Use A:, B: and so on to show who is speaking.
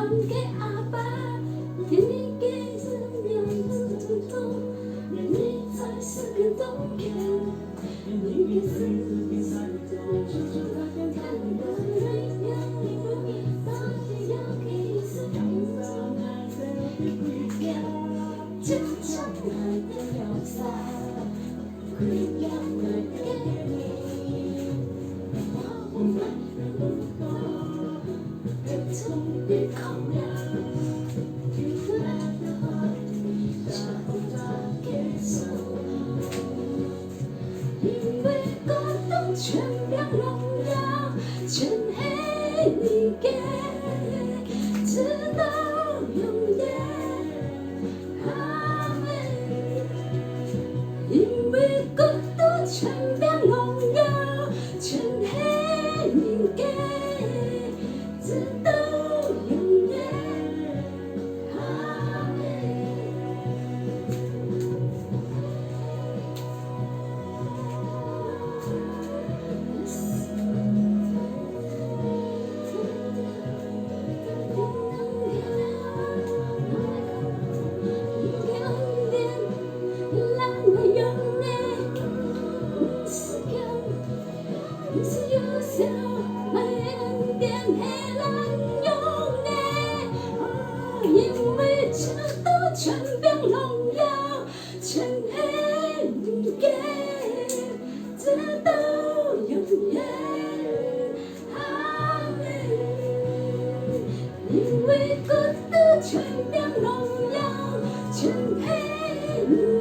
A: 还给阿爸，给你给生命之中，愿你才是个冬天，愿你给生命才是那边看的人样，那些要给是真正爱的流沙，会让人给你，我们的从别考量。因为感动全凭荣耀，全系你嘅，直到永远。阿门。因为感动全凭荣耀，全系你嘅，直到永远。阿门。因为这都全凭荣耀，全系你嘅，直到永远。阿门。因为国度全凭荣耀，全系你。